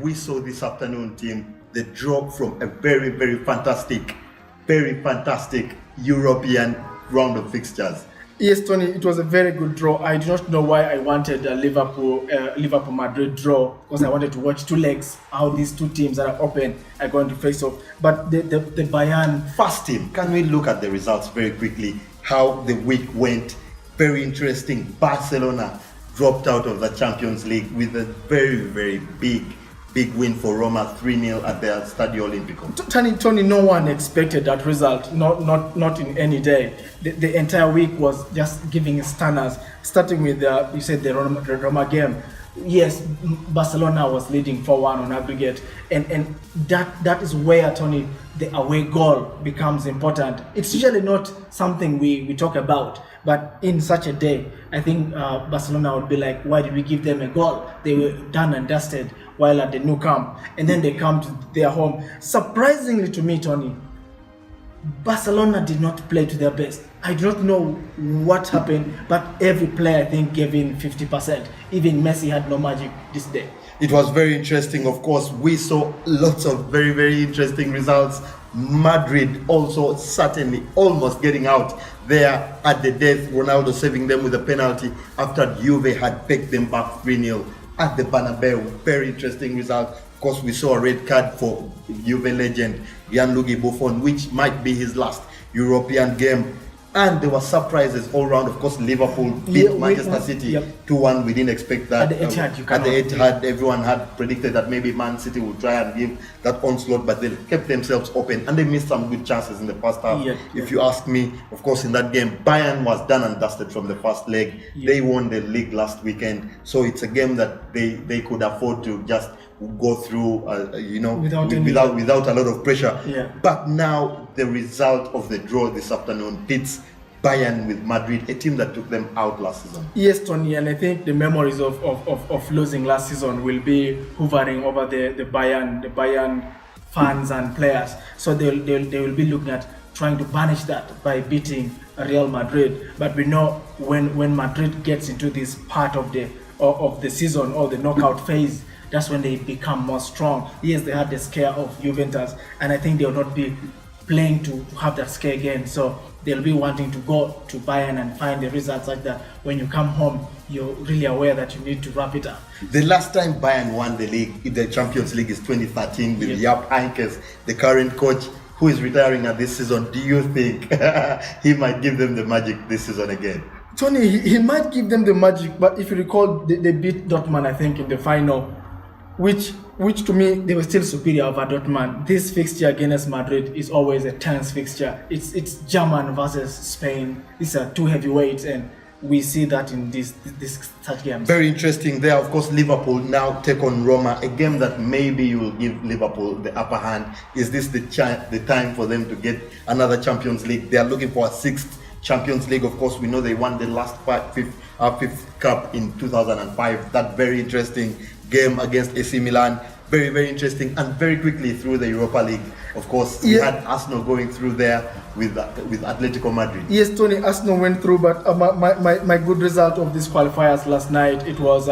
we saw this afternoon, team, the draw from a very, very fantastic European round of fixtures. Yes, Tony, it was a very good draw. I do not know why I wanted a Liverpool Madrid draw, because I wanted to watch two legs, how these two teams that are open are going to face off. But the Bayern first team, can we look at the results very quickly? How the week went? Very interesting. Barcelona dropped out of the Champions League with a very, very big win for Roma, 3-0 at their Stadio Olimpico. Tony, no one expected that result, not in any day. The entire week was just giving stunners, starting with you said the Roma game. Yes, Barcelona was leading 4-1 on aggregate, and that is where, Tony, the away goal becomes important. It's usually not something we talk about, but in such a day, I think Barcelona would be like, why did we give them a goal? They were done and dusted while at the Nou Camp, and then they come to their home. Surprisingly to me, Tony, Barcelona did not play to their best. I do not know what happened, but every player, I think, gave in 50%. Even Messi had no magic this day. It was very interesting. Of course, we saw lots of very, very interesting results. Madrid also certainly almost getting out there at the death. Ronaldo saving them with a penalty after Juve had picked them back 3-0 at the Bernabeu. Very interesting result. Of course, we saw a red card for Juve legend Gianluigi Buffon, which might be his last European game. And there were surprises all round. Of course, Liverpool beat Manchester City 2-1. We didn't expect that. At the Etihad, at the Etihad, everyone had predicted that maybe Man City would try and give that onslaught, but they kept themselves open and they missed some good chances in the first half. If you ask me, of course, in that game, Bayern was done and dusted from the first leg. They won the league last weekend, so it's a game that they could afford to just go through, without a lot of pressure. But now the result of the draw this afternoon pits Bayern with Madrid, a team that took them out last season. Yes, Tony, and I think the memories of losing last season will be hovering over the Bayern fans and players. So they will be looking at trying to banish that by beating Real Madrid. But we know when Madrid gets into this part of the season or the knockout phase, that's when they become more strong. Yes, they had the scare of Juventus, and I think they will not be playing to have that scare again. So they'll be wanting to go to Bayern and find the results like that. When you come home, you're really aware that you need to wrap it up. The last time Bayern won the Champions League is 2013 with Jupp Heynckes, the current coach, who is retiring at this season. Do you think he might give them the magic this season again? Tony, he might give them the magic, but if you recall, they beat Dortmund, I think, in the final, which to me, they were still superior over Dortmund. This fixture against Madrid is always a tense fixture. It's German versus Spain. These are two heavyweights, and we see that in these such games. Very interesting there. Of course, Liverpool now take on Roma, a game that maybe you will give Liverpool the upper hand. Is this the time for them to get another Champions League? They are looking for a sixth Champions League. Of course, we know they won the last fifth cup in 2005. That very interesting game against AC Milan. Very, very interesting. And very quickly through the Europa League, of course, we had Arsenal going through there with Atletico Madrid. Yes, Tony, Arsenal went through, but my good result of these qualifiers last night, it was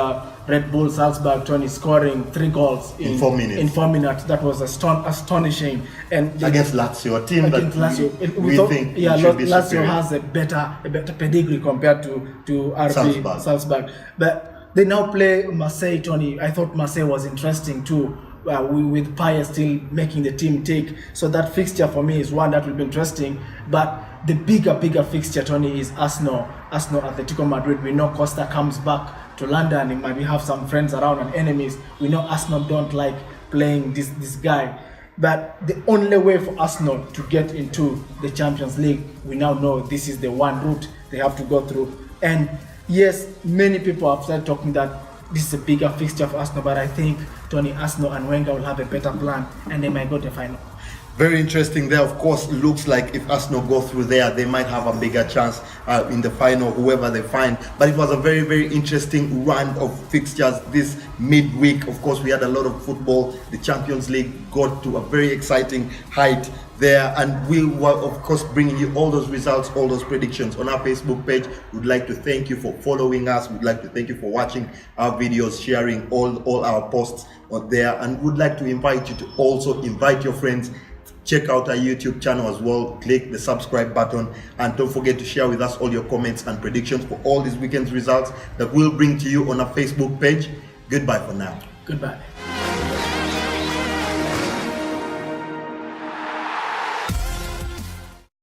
Red Bull Salzburg, Tony, scoring 3 goals in 4 minutes. In 4 minutes, that was astonishing. And against Lazio, a team that we think should be Lazio superior. Has a better pedigree compared to RB Salzburg. But they now play Marseille, Tony. I thought Marseille was interesting too, with Payet still making the team tick. So that fixture for me is one that will be interesting. But the bigger fixture, Tony, is Arsenal Atletico Madrid. We know Costa comes back to London. He might have some friends around and enemies. We know Arsenal don't like playing this guy. But the only way for Arsenal to get into the Champions League, we now know this is the one route they have to go through. And yes, many people have started talking that this is a bigger fixture for Arsenal, but I think Tony, Arsenal and Wenger will have a better plan and they might go to the final. Very interesting there. Of course, looks like if Arsenal go through there, they might have a bigger chance in the final, whoever they find. But it was a very, very interesting round of fixtures this midweek. Of course, we had a lot of football. The Champions League got to a very exciting height there, and we were of course bringing you all those results, all those predictions on our Facebook page. We'd like to thank you for following us. We'd like to thank you for watching our videos, sharing all our posts on there, and would like to invite you to also invite your friends. Check out our YouTube channel as well. Click the subscribe button, and don't forget to share with us all your comments and predictions for all these weekend's results that we'll bring to you on our Facebook page. Goodbye for now. Goodbye.